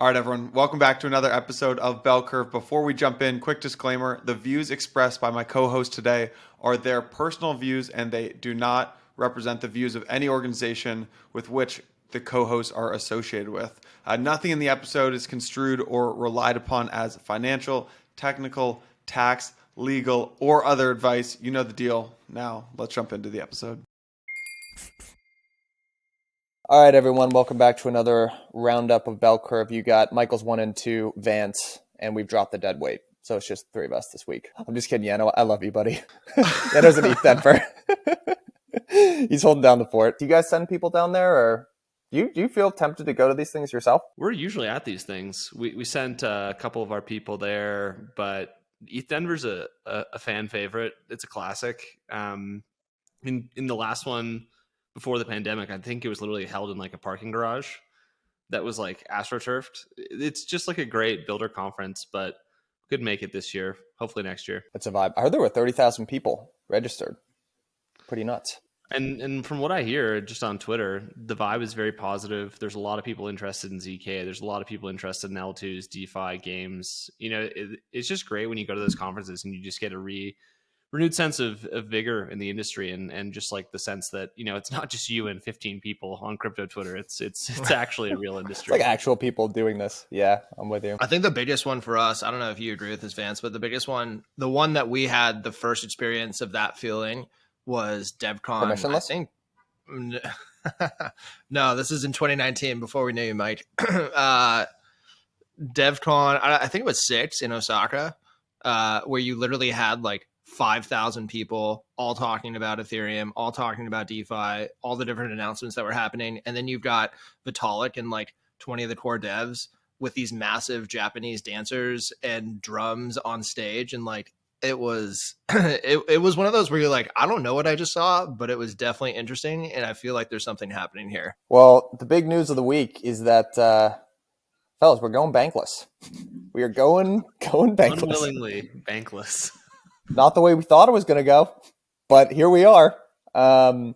All right, everyone. Welcome back to another episode of Bell Curve. Before we jump in, quick disclaimer. The views expressed by my co-host today are their personal views, and they do not represent the views of any organization with which the co-hosts are associated with. Nothing in the episode is construed or relied upon as financial, technical, tax, legal, or other advice. You know the deal. Now, let's jump into the episode. All right, everyone. Welcome back to another roundup of Bell Curve. You got Michael's 1 and 2, Vance, and we've dropped the dead weight. So it's just three of us this week. I'm just kidding, Yano. I love you, buddy. Yano's an ETH Denver. He's holding down the fort. Do you guys send people down there, or do you feel tempted to go to these things yourself? We're usually at these things. We sent a couple of our people there, but ETH Denver's a fan favorite. It's a classic. In the last one before the pandemic, I think it was literally held in like a parking garage that was like astroturfed. It's just like a great builder conference, but we could make it this year. Hopefully next year. It's a vibe. I heard there were 30,000 people registered. Pretty nuts. And from what I hear just on Twitter, the vibe is very positive. There's a lot of people interested in ZK. There's a lot of people interested in L2s, DeFi games. You know, it's just great when you go to those conferences and you just get a renewed sense of vigor in the industry, and just like the sense that, you know, it's not just you and 15 people on crypto Twitter. It's actually a real industry. It's like actual people doing this. Yeah, I'm with you. I think the biggest one for us, I don't know if you agree with this, Vance, but the biggest one, the one that we had the first experience of that feeling was DevCon. Permissionless? I think. No, this is in 2019 before we knew you, Mike. DevCon, I think it was 6 in Osaka, where you literally had like 5,000 people all talking about Ethereum, all talking about DeFi, all the different announcements that were happening. And then you've got Vitalik and like 20 of the core devs with these massive Japanese dancers and drums on stage. And like, it was, it was one of those where you're like, I don't know what I just saw, but it was definitely interesting. And I feel like there's something happening here. Well, the big news of the week is that, fellas, we're going bankless. We are going bankless. Unwillingly bankless. Not the way we thought it was going to go, but here we are. No,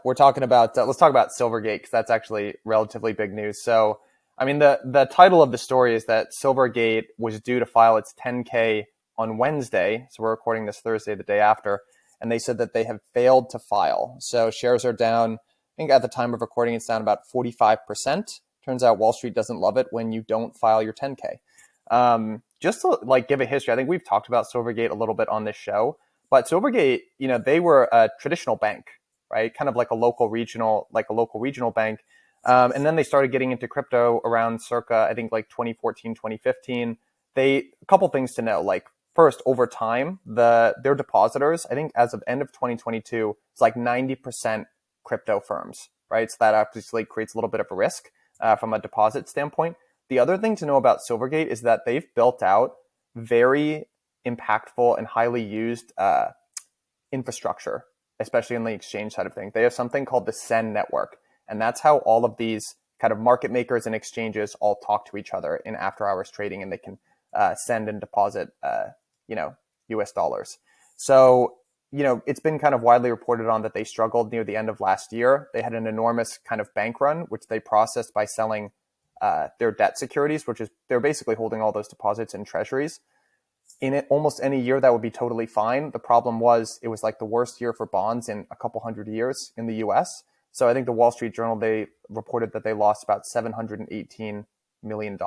we're talking about, let's talk about Silvergate, because that's actually relatively big news. So, I mean, the title of the story is that Silvergate was due to file its 10K on Wednesday. So we're recording this Thursday, the day after. And they said that they have failed to file. So shares are down. I think at the time of recording, it's down about 45%. Turns out Wall Street doesn't love it when you don't file your 10K. Just to like give a history, I think we've talked about Silvergate a little bit on this show, but Silvergate, you know, they were a traditional bank, right? Kind of like a local regional bank. And then they started getting into crypto around circa, I think like 2014, 2015. A couple things to know, like first, over time, their depositors, I think as of end of 2022, it's like 90% crypto firms, right? So that obviously creates a little bit of a risk from a deposit standpoint. The other thing to know about Silvergate is that they've built out very impactful and highly used infrastructure, especially in the exchange side of things. They have something called the SEN network, and that's how all of these kind of market makers and exchanges all talk to each other in after-hours trading, and they can send and deposit, US dollars. So, you know, it's been kind of widely reported on that they struggled near the end of last year. They had an enormous kind of bank run, which they processed by selling their debt securities, which is they're basically holding all those deposits in treasuries. In almost any year, that would be totally fine. The problem was it was like the worst year for bonds in a couple hundred years in the US. So I think the Wall Street Journal, they reported that they lost about $718 million.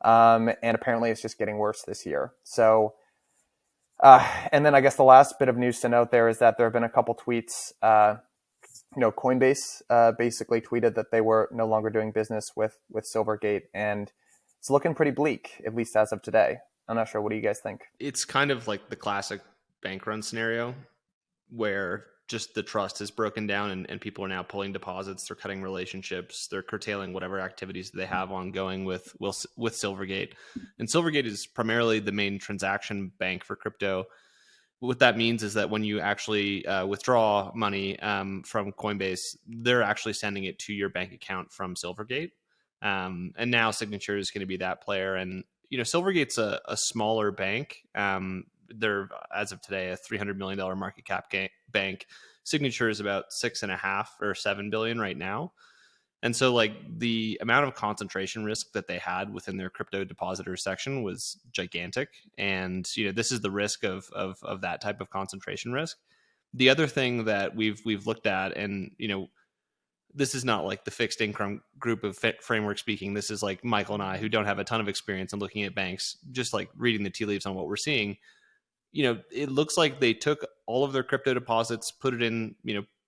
And apparently it's just getting worse this year. So, and then I guess the last bit of news to note there is that there have been a couple tweets. Coinbase basically tweeted that they were no longer doing business with Silvergate, and it's looking pretty bleak, at least as of today. I'm not sure. What do you guys think? It's kind of like the classic bank run scenario where just the trust is broken down and people are now pulling deposits. They're cutting relationships. They're curtailing whatever activities they have ongoing with Silvergate. And Silvergate is primarily the main transaction bank for crypto. What that means is that when you actually withdraw money from Coinbase, they're actually sending it to your bank account from Silvergate. And now Signature is going to be that player. And, you know, Silvergate's a smaller bank. They're, as of today, a $300 million market cap bank. Signature is about 6.5 or 7 billion right now. And so like the amount of concentration risk that they had within their crypto depositor section was gigantic. And, this is the risk of that type of concentration risk. The other thing that we've looked at, and, this is not like the fixed income group of framework speaking. This is like Michael and I, who don't have a ton of experience in looking at banks, just like reading the tea leaves on what we're seeing. It looks like they took all of their crypto deposits, put it in,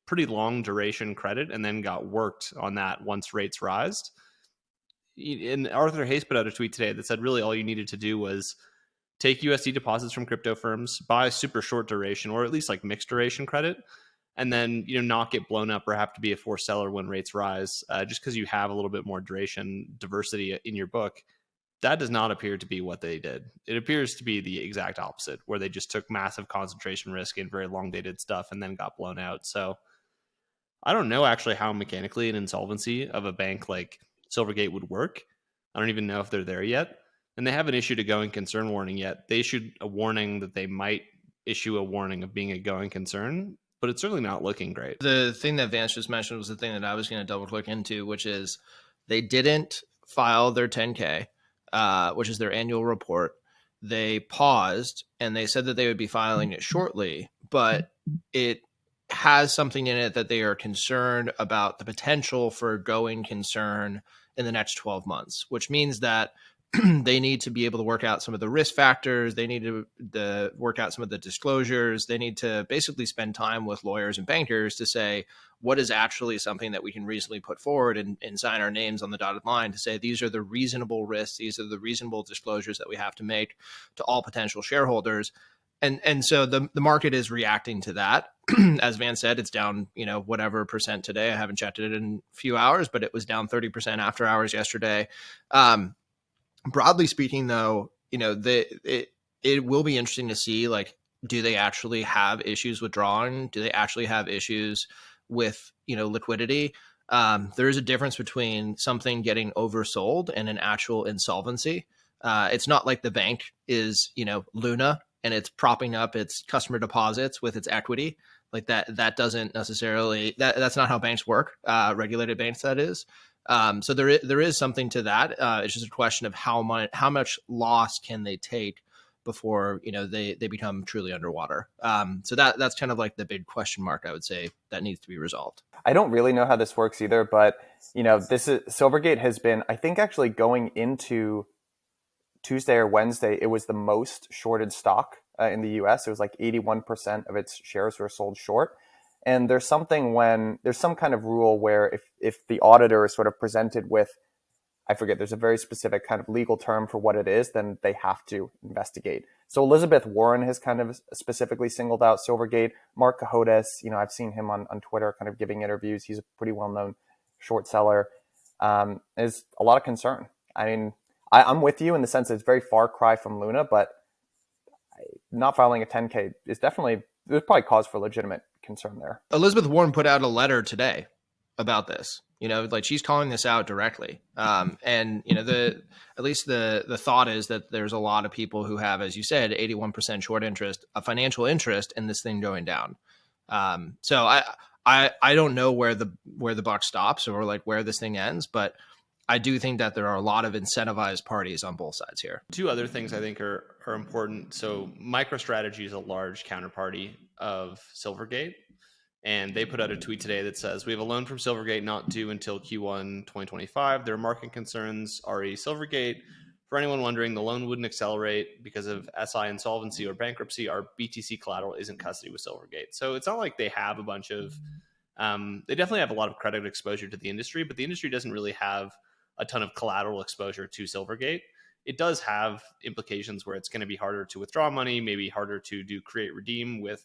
pretty long duration credit, and then got worked on that once rates rised. And Arthur Hayes put out a tweet today that said really all you needed to do was take USD deposits from crypto firms, buy super short duration or at least like mixed duration credit, and then not get blown up or have to be a forced seller when rates rise, just because you have a little bit more duration diversity in your book. That does not appear to be what they did. It appears to be the exact opposite, where they just took massive concentration risk in very long dated stuff and then got blown out. So I don't know actually how mechanically an insolvency of a bank like Silvergate would work. I don't even know if they're there yet. And they haven't issued a going concern warning yet. They issued a warning that they might issue a warning of being a going concern, but it's certainly not looking great. The thing that Vance just mentioned was the thing that I was going to double click into, which is they didn't file their 10K, which is their annual report. They paused and they said that they would be filing it shortly, but it has something in it that they are concerned about the potential for a going concern in the next 12 months, which means that they need to be able to work out some of the risk factors. They need to work out some of the disclosures. They need to basically spend time with lawyers and bankers to say what is actually something that we can reasonably put forward and sign our names on the dotted line to say these are the reasonable risks. These are the reasonable disclosures that we have to make to all potential shareholders. And so the market is reacting to that. As Van said, it's down, whatever percent today. I haven't checked it in a few hours, but it was down 30% after hours yesterday. Broadly speaking, though, it will be interesting to see, like, do they actually have issues withdrawing? Do they actually have issues with, liquidity? There is a difference between something getting oversold and an actual insolvency. It's not like the bank is, Luna, and it's propping up its customer deposits with its equity. Like that doesn't necessarily, that's not how banks work, regulated banks, that is. So there is something to that. It's just a question of how much loss can they take before, they become truly underwater. So that's kind of like the big question mark, I would say, that needs to be resolved. I don't really know how this works either, but Silvergate has been, I think, actually going into Tuesday or Wednesday, it was the most shorted stock in the US. It was like 81% of its shares were sold short. And there's some kind of rule where if the auditor is sort of presented with, I forget, there's a very specific kind of legal term for what it is, then they have to investigate. So Elizabeth Warren has kind of specifically singled out Silvergate. Mark Cahodes, I've seen him on Twitter kind of giving interviews. He's a pretty well-known short seller. Is a lot of concern. I mean, I'm with you in the sense that it's very far cry from Luna, but not filing a 10K is definitely, there's probably cause for legitimate concern there. Elizabeth Warren put out a letter today about this. Like she's calling this out directly. And at least the thought is that there's a lot of people who have, as you said, 81% short interest, a financial interest in this thing going down. So I don't know where the buck stops or like where this thing ends, but I do think that there are a lot of incentivized parties on both sides here. Two other things I think are important. So MicroStrategy is a large counterparty of Silvergate, and they put out a tweet today that says, we have a loan from Silvergate not due until Q1 2025. There are market concerns, RE Silvergate. For anyone wondering, the loan wouldn't accelerate because of SI insolvency or bankruptcy. Our BTC collateral isn't custody with Silvergate. So it's not like they have a bunch of, they definitely have a lot of credit exposure to the industry, but the industry doesn't really have a ton of collateral exposure to Silvergate. It does have implications where it's going to be harder to withdraw money, maybe harder to do create redeem with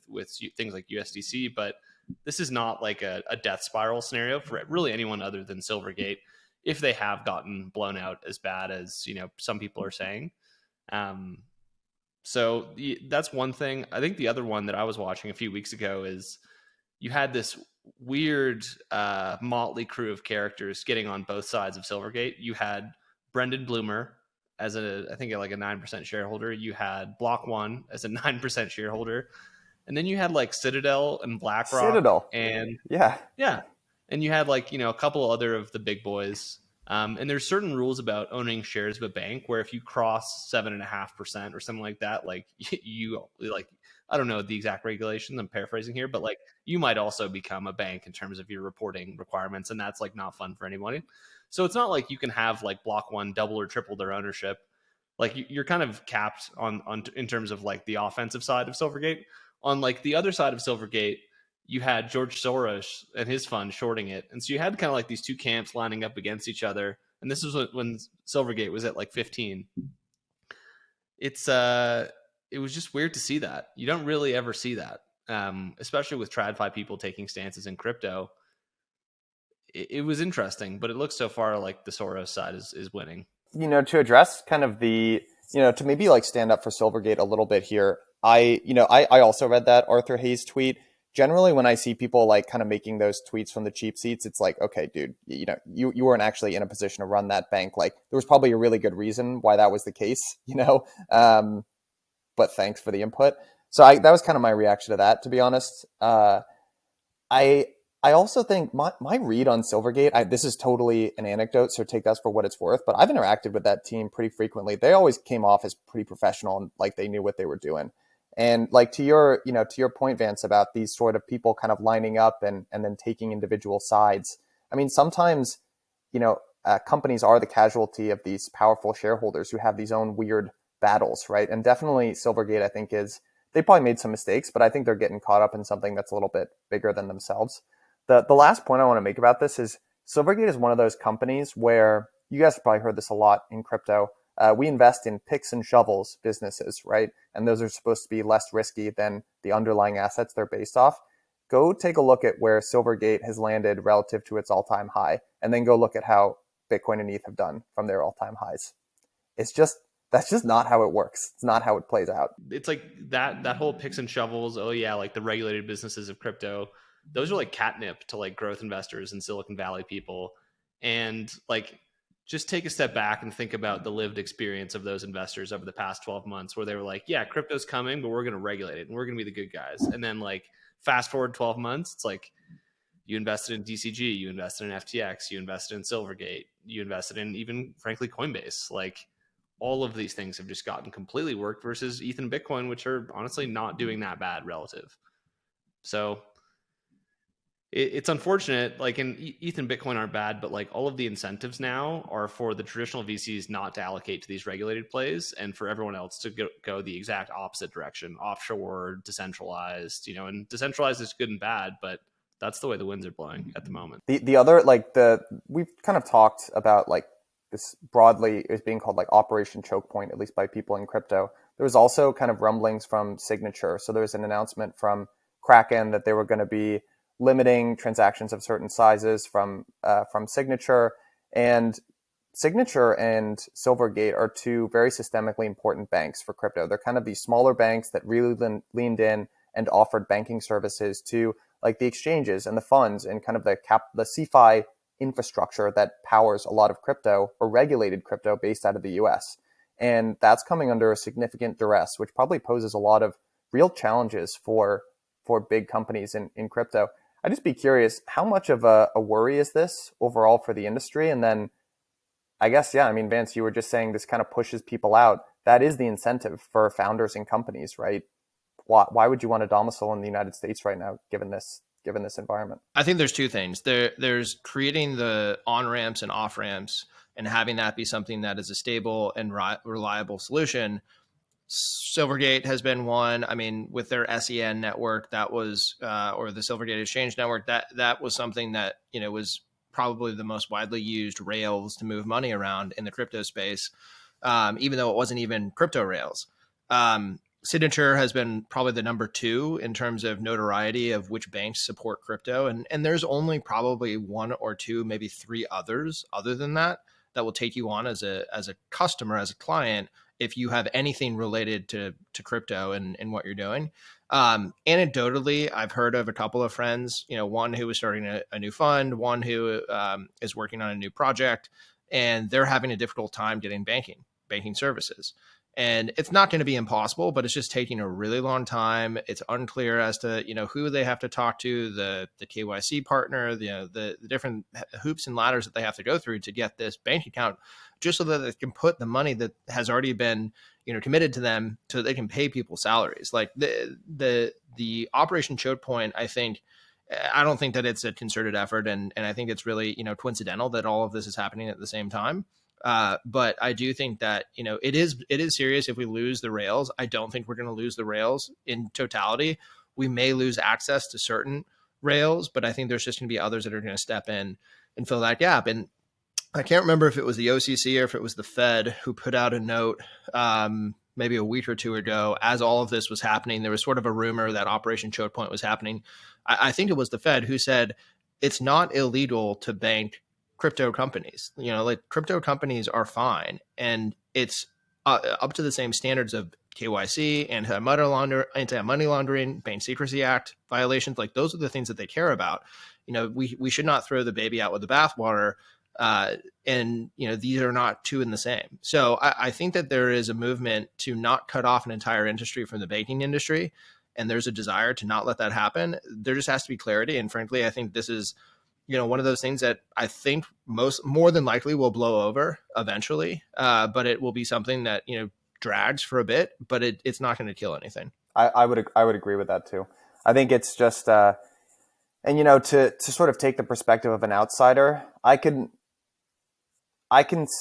things like USDC, but this is not like a death spiral scenario for really anyone other than Silvergate if they have gotten blown out as bad as some people are saying. So that's one thing. I think the other one that I was watching a few weeks ago is you had this weird motley crew of characters getting on both sides of Silvergate. You had Brendan Bloomer as I think like a 9% shareholder. You had Block One as a 9% shareholder. And then you had like Citadel and BlackRock. Citadel. And yeah. and you had like, a couple other of the big boys. And there's certain rules about owning shares of a bank where if you cross 7.5% or something like that, like you like, I don't know the exact regulations, I'm paraphrasing here, but like you might also become a bank in terms of your reporting requirements. And that's like not fun for anybody. So it's not like you can have like block one double or triple their ownership. Like you're kind of capped on in terms of like the offensive side of Silvergate. On like the other side of Silvergate, you had George Soros and his fund shorting it. And so you had kind of like these two camps lining up against each other. And this was when Silvergate was at like 15. It was just weird to see that. You don't really ever see that, especially with TradFi people taking stances in crypto. It was interesting, but it looks so far like the Soros side is winning. To address kind of to maybe like stand up for Silvergate a little bit here. I also read that Arthur Hayes tweet. Generally, when I see people like kind of making those tweets from the cheap seats, it's like, okay, dude, you weren't actually in a position to run that bank. Like there was probably a really good reason why that was the case, but thanks for the input. So that was kind of my reaction to that, to be honest. I also think my read on Silvergate, this is totally an anecdote, so take that for what it's worth, but I've interacted with that team pretty frequently. They always came off as pretty professional and like they knew what they were doing. And like to your point, Vance, about these sort of people kind of lining up and then taking individual sides. I mean, sometimes, companies are the casualty of these powerful shareholders who have these own weird battles, right? And definitely Silvergate, I think they probably made some mistakes, but I think they're getting caught up in something that's a little bit bigger than themselves. The last point I want to make about this is Silvergate is one of those companies where you guys have probably heard this a lot in crypto. We invest in picks and shovels businesses, right? And those are supposed to be less risky than the underlying assets they're based off. Go take a look at where Silvergate has landed relative to its all-time high, and then go look at how Bitcoin and ETH have done from their all-time highs. That's just not how it works. It's not how it plays out. It's like that whole picks and shovels. Oh yeah, like the regulated businesses of crypto. Those are like catnip to like growth investors and Silicon Valley people. And like, just take a step back and think about the lived experience of those investors over the past 12 months where they were like, yeah, crypto's coming, but we're going to regulate it and we're going to be the good guys. And then like fast forward 12 months, it's like you invested in DCG, you invested in FTX, you invested in Silvergate, you invested in even frankly Coinbase. Like all of these things have just gotten completely worked versus ETH and Bitcoin, which are honestly not doing that bad relative. So it's unfortunate, like in ETH and Bitcoin aren't bad, but like all of the incentives now are for the traditional VCs not to allocate to these regulated plays and for everyone else to go the exact opposite direction, offshore, decentralized, and decentralized is good and bad, but that's the way the winds are blowing at the moment. The other, we've kind of talked about like this broadly is being called like Operation Choke Point, at least by people in crypto. There was also kind of rumblings from Signature. So there was an announcement from Kraken that they were going to be limiting transactions of certain sizes from Signature. And Signature and Silvergate are two very systemically important banks for crypto. They're kind of these smaller banks that really leaned in and offered banking services to like the exchanges and the funds and kind of the CeFi infrastructure that powers a lot of crypto or regulated crypto based out of the US. And that's coming under a significant duress, which probably poses a lot of real challenges for big companies in crypto. I'd just be curious, how much of a worry is this overall for the industry? And then I guess, yeah, I mean, Vance, you were just saying this kind of pushes people out. That is the incentive for founders and companies, right? Why would you want to domicile in the United States right now, given this environment? I think there's two things. There's creating the on-ramps and off-ramps and having that be something that is a stable and reliable solution. Silvergate has been one. I mean, with their SEN network, that was, or the Silvergate Exchange network, that was something that, was probably the most widely used rails to move money around in the crypto space, even though it wasn't even crypto rails. Signature has been probably the number 2 in terms of notoriety of which banks support crypto. And there's only probably 1 or 2, maybe 3 others other than that will take you on as a customer, as a client, if you have anything related to crypto and what you're doing. Anecdotally, I've heard of a couple of friends, one who was starting a new fund, one who is working on a new project, and they're having a difficult time getting banking services. And it's not going to be impossible, but it's just taking a really long time. It's unclear as to, who they have to talk to, the KYC partner, the different hoops and ladders that they have to go through to get this bank account, just so that they can put the money that has already been, committed to them, so they can pay people salaries. Like the Operation Choke Point, I don't think that it's a concerted effort, and I think it's really, coincidental that all of this is happening at the same time. But I do think that, it is serious if we lose the rails. I don't think we're going to lose the rails in totality. We may lose access to certain rails, but I think there's just going to be others that are going to step in and fill that gap. And I can't remember if it was the OCC or if it was the Fed who put out a note maybe a week or two ago as all of this was happening. There was sort of a rumor that Operation Choke Point was happening. I think it was the Fed who said it's not illegal to bank crypto companies. Like crypto companies are fine, and it's up to the same standards of KYC, anti-money laundering, Bank Secrecy Act violations. Like those are the things that they care about. We should not throw the baby out with the bathwater. And these are not two in the same. So I think that there is a movement to not cut off an entire industry from the banking industry, and there's a desire to not let that happen. There just has to be clarity, and frankly, I think this is one of those things that I think more than likely will blow over eventually, but it will be something that drags for a bit, but it's not going to kill anything. I would agree with that too. I think it's just and to sort of take the perspective of an outsider, I can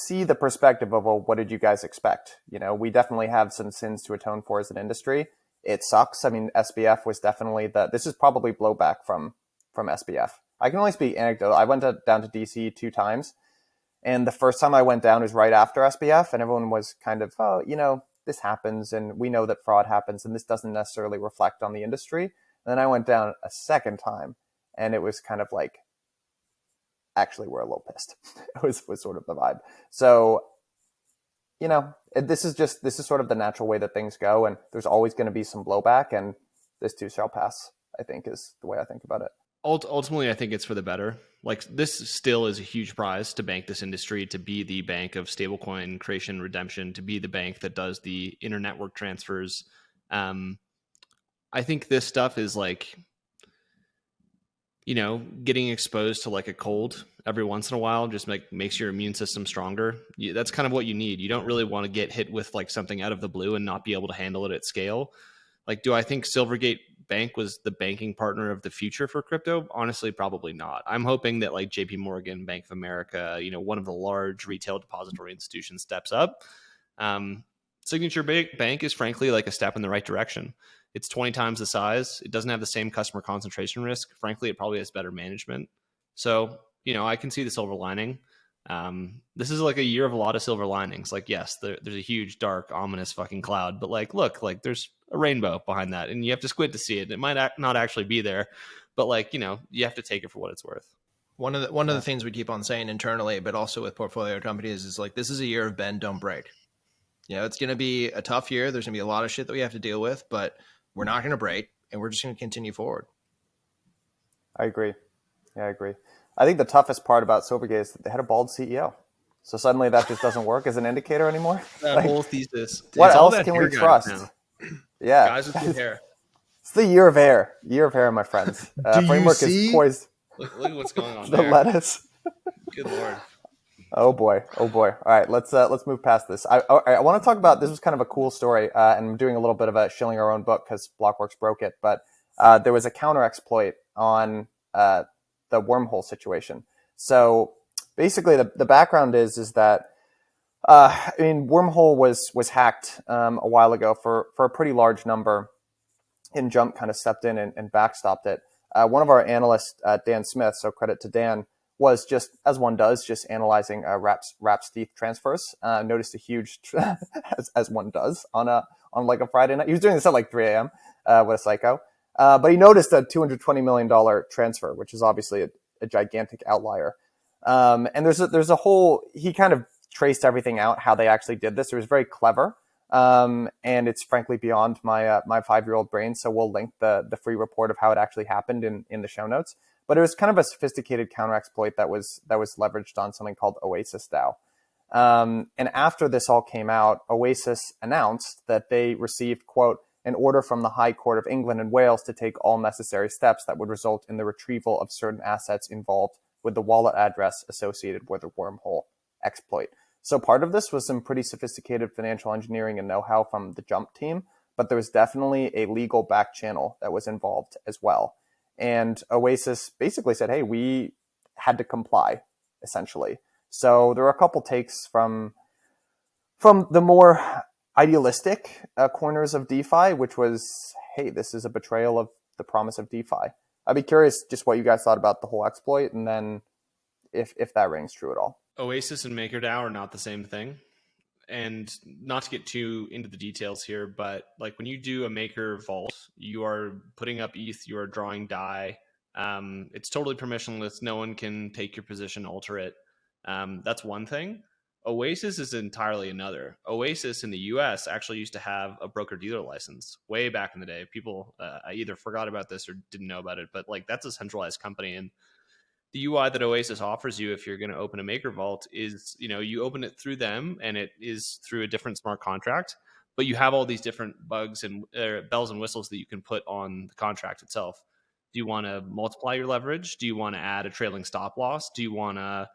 see the perspective of, well, what did you guys expect? We definitely have some sins to atone for as an industry. It sucks. I mean, SBF was definitely this is probably blowback from SBF. I can only speak anecdotal. I went down to DC 2 times, and the first time I went down was right after SBF, and everyone was kind of, this happens, and we know that fraud happens, and this doesn't necessarily reflect on the industry. And then I went down a second time, and it was kind of like, actually, we're a little pissed. It was sort of the vibe. So, this is sort of the natural way that things go, and there's always going to be some blowback, and this too shall pass, I think, is the way I think about it. Ultimately, I think it's for the better. Like, this still is a huge prize to bank this industry, to be the bank of stablecoin creation, redemption, to be the bank that does the inter-network transfers. I think this stuff is like, getting exposed to like a cold every once in a while just makes your immune system stronger. That's kind of what you need. You don't really want to get hit with like something out of the blue and not be able to handle it at scale. Like, do I think Silvergate Bank was the banking partner of the future for crypto? Honestly, probably not. I'm hoping that like JP Morgan, Bank of America, one of the large retail depository institutions steps up. Signature Bank is frankly like a step in the right direction. It's 20 times the size. It doesn't have the same customer concentration risk. Frankly, it probably has better management. So, I can see the silver lining. This is like a year of a lot of silver linings. Like, yes, there's a huge, dark, ominous fucking cloud, but like, look, like there's a rainbow behind that, and you have to squint to see it. It might not actually be there, but like, you have to take it for what it's worth. One of the things we keep on saying internally, but also with portfolio companies, is like, this is a year of bend, don't break. It's going to be a tough year. There's going to be a lot of shit that we have to deal with, but we're not going to break, and we're just going to continue forward. I agree. Yeah, I agree. I think the toughest part about Silvergate is that they had a bald CEO. So suddenly that just doesn't work as an indicator anymore. That whole thesis. What else can we trust? Yeah. Guys with good hair. It's the year of hair. Year of hair, my friends. Framework is poised. Look at what's going on the there. lettuce. Good Lord. Oh boy. All right, let's move past this. I want to talk about, this was kind of a cool story, and I'm doing a little bit of a shilling our own book because Blockworks broke it, but there was a counter exploit on the Wormhole situation. So basically, the background is that Wormhole was hacked a while ago for a pretty large number, and Jump kind of stepped in and backstopped it. One of our analysts, Dan Smith, so credit to Dan, was just, as one does, just analyzing Wraps ETH transfers. Noticed a huge, as one does on like a Friday night. He was doing this at like 3 a.m. What a psycho. But he noticed a $220 million transfer, which is obviously a gigantic outlier. And there's a whole, he kind of traced everything out, how they actually did this. It was very clever. And it's frankly beyond my 5-year-old brain. So we'll link the free report of how it actually happened in the show notes. But it was kind of a sophisticated counter exploit that was leveraged on something called Oasis DAO. And after this all came out, Oasis announced that they received, quote, an order from the High Court of England and Wales to take all necessary steps that would result in the retrieval of certain assets involved with the wallet address associated with the Wormhole exploit. So part of this was some pretty sophisticated financial engineering and know-how from the Jump team, but there was definitely a legal back channel that was involved as well. And Oasis basically said, hey, we had to comply, essentially. So there were a couple takes from the more idealistic corners of DeFi, which was, hey, this is a betrayal of the promise of DeFi. I'd be curious just what you guys thought about the whole exploit, and then if that rings true at all. Oasis and MakerDAO are not the same thing. And not to get too into the details here, but like when you do a Maker vault, you are putting up ETH, you are drawing DAI. It's totally permissionless. No one can take your position, alter it. That's one thing. Oasis is entirely another. Oasis in the US actually used to have a broker-dealer license way back in the day. People either forgot about this or didn't know about it, but like that's a centralized company. And the UI that Oasis offers you if you're going to open a Maker Vault is, you open it through them and it is through a different smart contract, but you have all these different bugs and bells and whistles that you can put on the contract itself. Do you want to multiply your leverage? Do you want to add a trailing stop loss? Do you want to,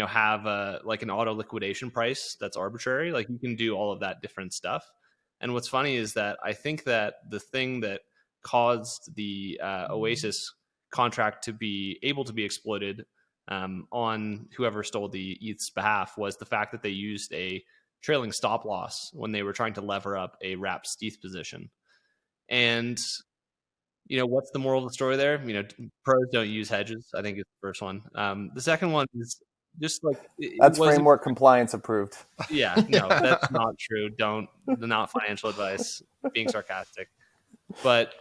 have an auto liquidation price that's arbitrary? Like you can do all of that different stuff. And what's funny is that I think that the thing that caused the Oasis contract to be able to be exploited on whoever stole the ETH's behalf was the fact that they used a trailing stop loss when they were trying to lever up a wrapped ETH position. And, what's the moral of the story there? Pros don't use hedges, I think is the first one. The second one is just like... That's framework compliance approved. Yeah, no, that's not true. Not financial advice, being sarcastic. But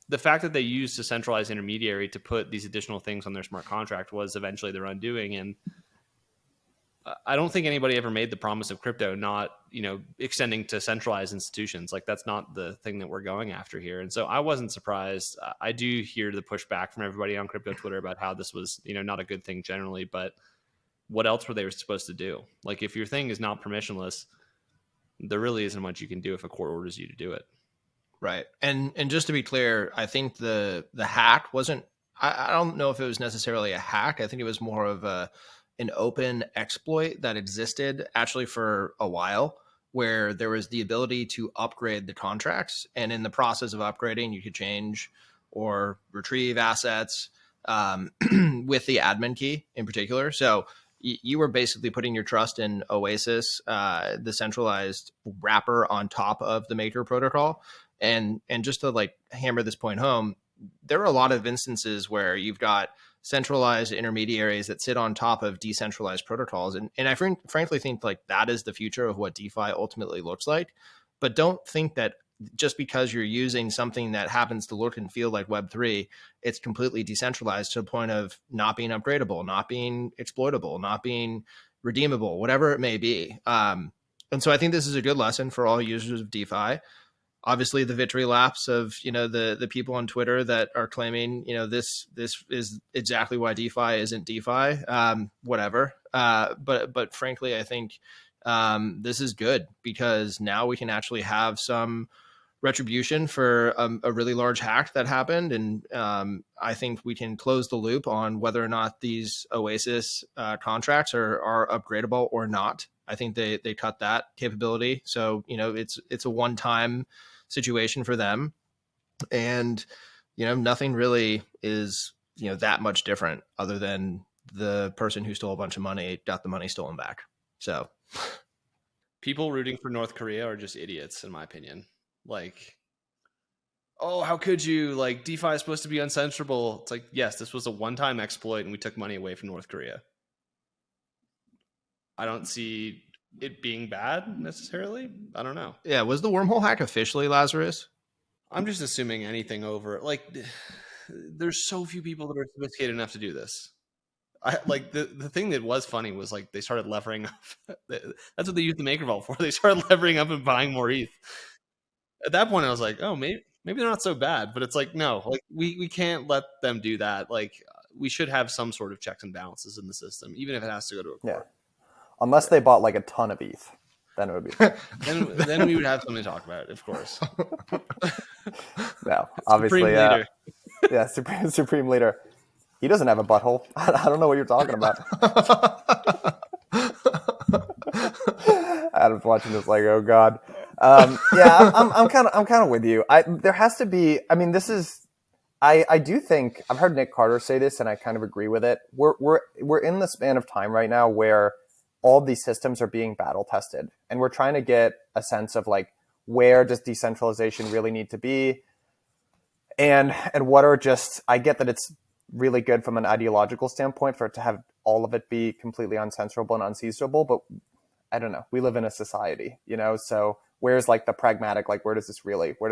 the fact that they used a centralized intermediary to put these additional things on their smart contract was eventually their undoing. And I don't think anybody ever made the promise of crypto not, extending to centralized institutions. Like that's not the thing that we're going after here. And so I wasn't surprised. I do hear the pushback from everybody on crypto Twitter about how this was, not a good thing generally, but what else were they supposed to do? Like if your thing is not permissionless, there really isn't much you can do if a court orders you to do it. Right. And just to be clear, I think the hack wasn't, I don't know if it was necessarily a hack. I think it was more of an open exploit that existed actually for a while, where there was the ability to upgrade the contracts. And in the process of upgrading, you could change or retrieve assets with the admin key in particular. So you were basically putting your trust in Oasis, the centralized wrapper on top of the Maker protocol. And just to hammer this point home, there are a lot of instances where you've got centralized intermediaries that sit on top of decentralized protocols. And I frankly think that is the future of what DeFi ultimately looks like. But don't think that just because you're using something that happens to look and feel like Web3, it's completely decentralized to the point of not being upgradable, not being exploitable, not being redeemable, whatever it may be. And so I think this is a good lesson for all users of DeFi. Obviously, the victory laps of the people on Twitter that are claiming this is exactly why DeFi isn't DeFi, whatever. But frankly, I think this is good because now we can actually have some retribution for a really large hack that happened, and I think we can close the loop on whether or not these Oasis contracts are upgradable or not. I think they cut that capability, so it's a one-time situation for them, and nothing really is that much different other than the person who stole a bunch of money got the money stolen back. So people rooting for North Korea are just idiots, in my opinion. Oh, how could you? DeFi is supposed to be uncensorable. It's yes, this was a one-time exploit and we took money away from North Korea. I don't see it being bad necessarily. I don't know. Yeah, was the Wormhole hack officially, Lazarus? I'm just assuming anything over there's so few people that are sophisticated enough to do this. The thing that was funny was they started levering up. That's what they used the Maker Vault for. They started levering up and buying more ETH. At that point, I was oh, maybe they're not so bad. But it's no, we can't let them do that. We should have some sort of checks and balances in the system, even if it has to go to a court. Yeah. Unless they bought like a ton of ETH, then it would be. then we would have something to talk about, of course. No, obviously, Supreme leader. Yeah, supreme leader. He doesn't have a butthole. I don't know what you're talking about. Adam's watching this like, oh god. Yeah, I'm kind of with you. There has to be. I mean, this is. I do think I've heard Nick Carter say this, and I kind of agree with it. We're in the span of time right now where all of these systems are being battle tested, and we're trying to get a sense of like where does decentralization really need to be, and what are just. I get that it's really good from an ideological standpoint for it to have all of it be completely uncensorable and unseizable, but I don't know. We live in a society, so where's like the pragmatic, like where do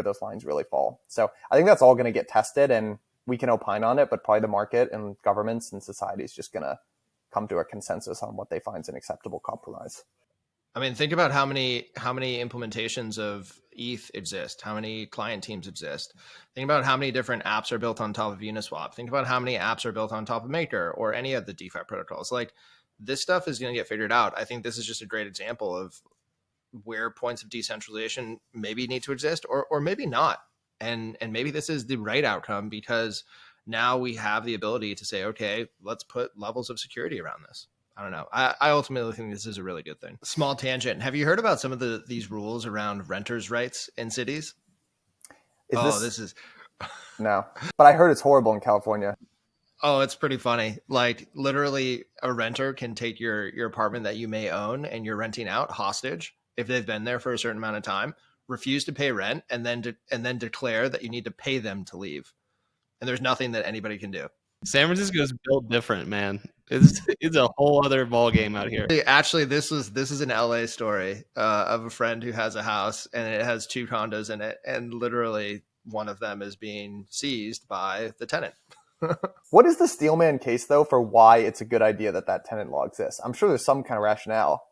those lines really fall? So I think that's all going to get tested and we can opine on it, but probably the market and governments and society is just going to come to a consensus on what they find is an acceptable compromise. I mean, think about how many implementations of ETH exist, how many client teams exist. Think about how many different apps are built on top of Uniswap. Think about how many apps are built on top of Maker or any of the DeFi protocols. Like this stuff is going to get figured out. I think this is just a great example of where points of decentralization maybe need to exist or maybe not. And maybe this is the right outcome because now we have the ability to say, okay, let's put levels of security around this. I don't know. I ultimately think this is a really good thing. Small tangent. Have you heard about some of these rules around renters' rights in cities? This is no, but I heard it's horrible in California. Oh, it's pretty funny. Like literally a renter can take your apartment that you may own and you're renting out hostage if they've been there for a certain amount of time, refuse to pay rent, and then declare that you need to pay them to leave. And there's nothing that anybody can do. San Francisco's built different, man. It's a whole other ball game out here. Actually, this is an LA story of a friend who has a house and it has 2 condos in it, and literally one of them is being seized by the tenant. What is the Steelman case though for why it's a good idea that tenant law exists? I'm sure there's some kind of rationale.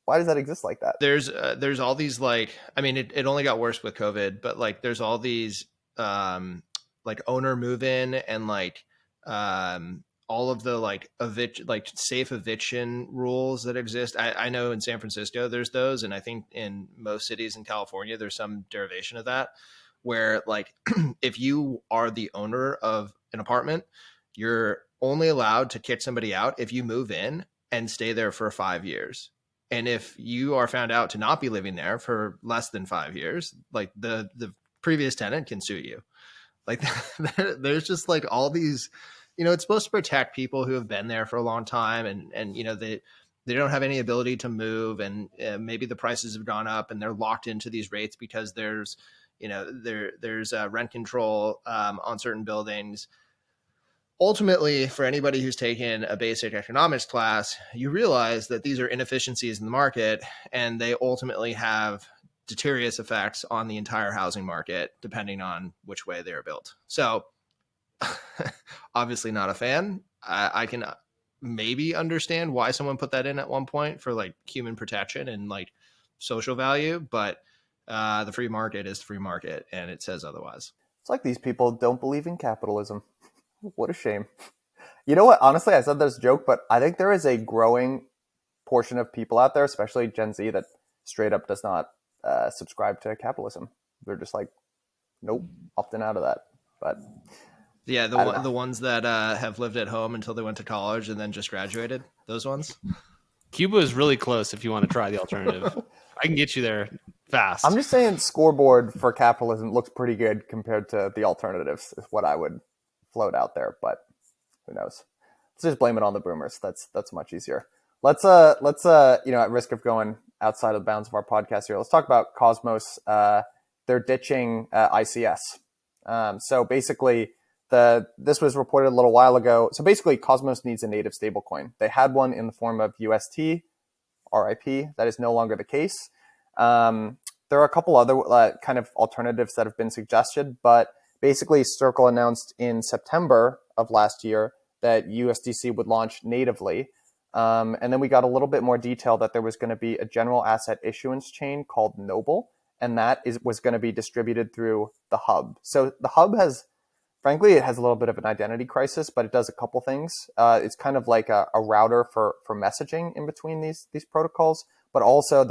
Why does that exist like that? There's all these like, I mean, it only got worse with COVID, but like there's all these like owner move in and like all of the like safe eviction rules that exist. I know in San Francisco there's those, and I think in most cities in California there's some derivation of that, where like if you are the owner of an apartment, you're only allowed to kick somebody out if you move in and stay there for 5 years. And if you are found out to not be living there for less than 5 years, like the previous tenant can sue you. Like there's just like all these, it's supposed to protect people who have been there for a long time and they don't have any ability to move, and maybe the prices have gone up and they're locked into these rates because there's rent control on certain buildings. Ultimately, for anybody who's taken a basic economics class, you realize that these are inefficiencies in the market, and they ultimately have deleterious effects on the entire housing market, depending on which way they're built. So obviously not a fan. I can maybe understand why someone put that in at one point for like human protection and like social value, but the free market is the free market, and it says otherwise. It's like these people don't believe in capitalism. What a shame. You know what? Honestly, I said this joke, but I think there is a growing portion of people out there, especially Gen Z, that straight up does not subscribe to capitalism. They're just like, nope, opting out of that. But yeah, the ones that have lived at home until they went to college and then just graduated, those ones. Cuba is really close if you want to try the alternative. I can get you there fast. I'm just saying scoreboard for capitalism looks pretty good compared to the alternatives is what I would float out there, but who knows? Let's just blame it on the boomers. That's much easier. Let's at risk of going outside of the bounds of our podcast here, let's talk about Cosmos. They're ditching ICS. So basically this was reported a little while ago. So basically Cosmos needs a native stablecoin. They had one in the form of UST, RIP. That is no longer the case. There are a couple other kind of alternatives that have been suggested, but basically, Circle announced in September of last year that USDC would launch natively. And then we got a little bit more detail that there was going to be a general asset issuance chain called Noble, and that was going to be distributed through the Hub. So the Hub has frankly, it has a little bit of an identity crisis, but it does a couple things. It's kind of like a router for messaging in between these protocols. But also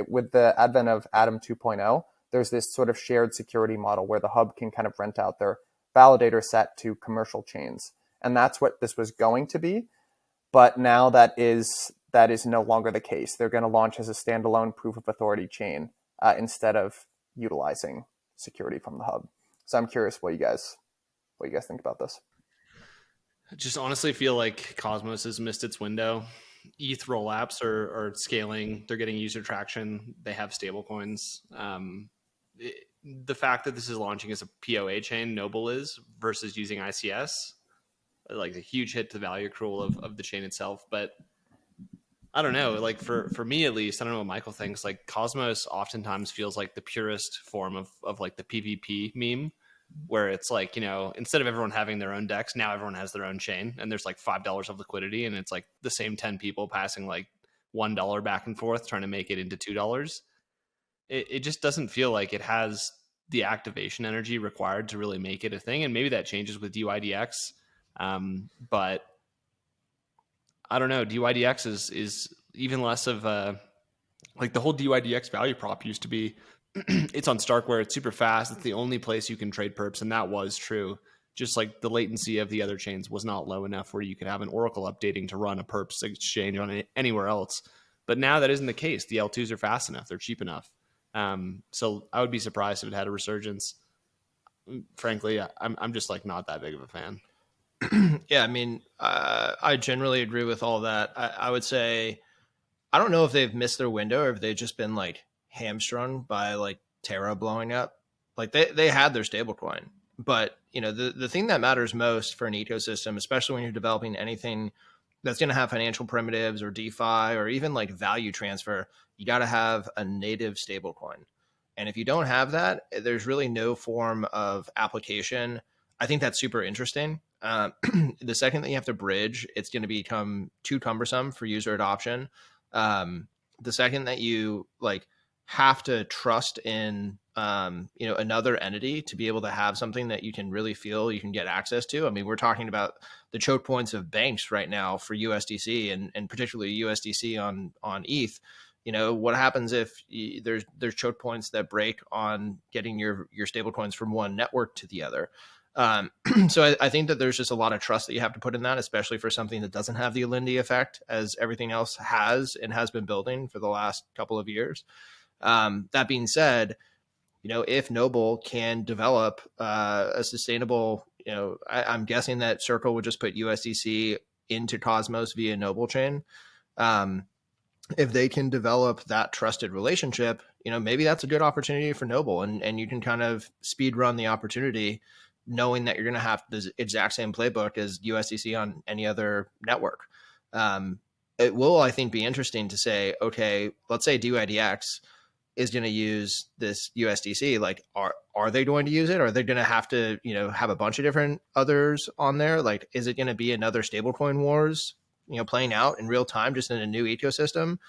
with the advent of Atom 2.0, there's this sort of shared security model where the hub can kind of rent out their validator set to commercial chains. And that's what this was going to be. But now that is no longer the case. They're going to launch as a standalone proof of authority chain instead of utilizing security from the hub. So I'm curious what you guys think about this. I just honestly feel like Cosmos has missed its window. ETH rollups are scaling. They're getting user traction. They have stable coins. The fact that this is launching as a POA chain, Noble is, versus using ICS, like a huge hit to the value accrual of the chain itself. But I don't know, like for me at least, I don't know what Michael thinks, like Cosmos oftentimes feels like the purest form of like the PvP meme, where it's like, instead of everyone having their own decks, now everyone has their own chain, and there's like $5 of liquidity, and it's like the same 10 people passing like $1 back and forth trying to make it into $2. It just doesn't feel like it has the activation energy required to really make it a thing. And maybe that changes with DYDX. But I don't know, DYDX is even less of like the whole DYDX value prop used to be it's on Starkware, it's super fast, it's the only place you can trade perps, and that was true. Just like the latency of the other chains was not low enough where you could have an Oracle updating to run a perps exchange on anywhere else. But now that isn't the case. The L2s are fast enough, they're cheap enough. So I would be surprised if it had a resurgence. Frankly, I'm just like not that big of a fan. Yeah, I mean, I generally agree with all that. I would say, I don't know if they've missed their window or if they've just been like hamstrung by like Terra blowing up. Like they had their stablecoin, but the thing that matters most for an ecosystem, especially when you're developing anything that's going to have financial primitives or DeFi or even like value transfer, you got to have a native stablecoin. And if you don't have that, there's really no form of application. I think that's super interesting. The second that you have to bridge, it's going to become too cumbersome for user adoption. The second that you like have to trust in another entity to be able to have something that you can really feel you can get access to. I mean, we're talking about the choke points of banks right now for USDC and particularly USDC on ETH. What happens if there's choke points that break on getting your stable coins from one network to the other? So I think that there's just a lot of trust that you have to put in that, especially for something that doesn't have the Alindy effect as everything else has and has been building for the last couple of years. That being said, if Noble can develop a sustainable, I'm guessing that Circle would just put USDC into Cosmos via Noble chain. If they can develop that trusted relationship, maybe that's a good opportunity for Noble, and you can kind of speed run the opportunity, knowing that you're going to have the exact same playbook as USDC on any other network. It will, I think, be interesting to say, okay, let's say DYDX is going to use this USDC. Like, are they going to use it? Are they going to have to, have a bunch of different others on there? Like, is it going to be another stablecoin wars, playing out in real time, just in a new ecosystem?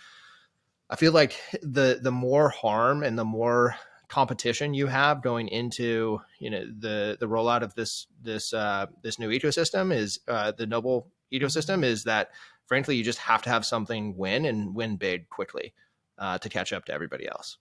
I feel like the more harm and the more competition you have going into the rollout of this new ecosystem is the Noble ecosystem, is that frankly you just have to have something win and win big quickly to catch up to everybody else.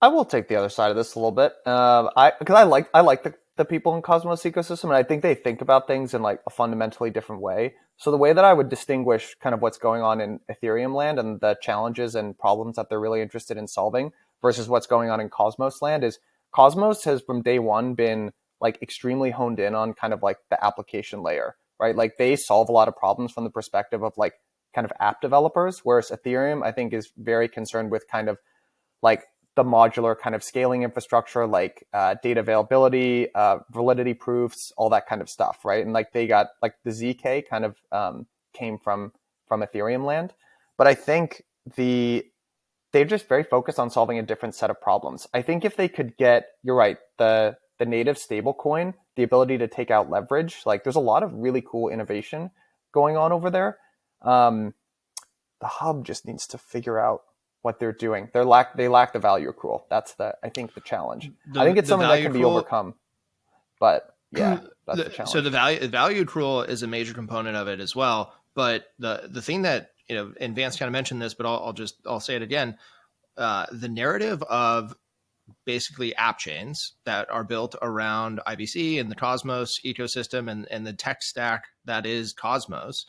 I will take the other side of this a little bit. Because I like the people in Cosmos ecosystem, and I think they think about things in like a fundamentally different way. So the way that I would distinguish kind of what's going on in Ethereum land and the challenges and problems that they're really interested in solving versus what's going on in Cosmos land is Cosmos has from day one been like extremely honed in on kind of like the application layer, right? Like they solve a lot of problems from the perspective of like kind of app developers, whereas Ethereum, I think, is very concerned with kind of like the modular kind of scaling infrastructure, like data availability, validity proofs, all that kind of stuff, right? And like they got like the ZK kind of came from Ethereum land, but I think they're just very focused on solving a different set of problems. I think if they could get, you're right, the native stablecoin, the ability to take out leverage, like there's a lot of really cool innovation going on over there. The hub just needs to figure out what they're doing. They lack the value accrual. That's I think the challenge. I think it's something that can be overcome. But Yeah, that's the challenge. So the value accrual is a major component of it as well. But the thing that, and Vance kind of mentioned this, but I'll say it again. The narrative of basically app chains that are built around IBC and the Cosmos ecosystem and the tech stack that is Cosmos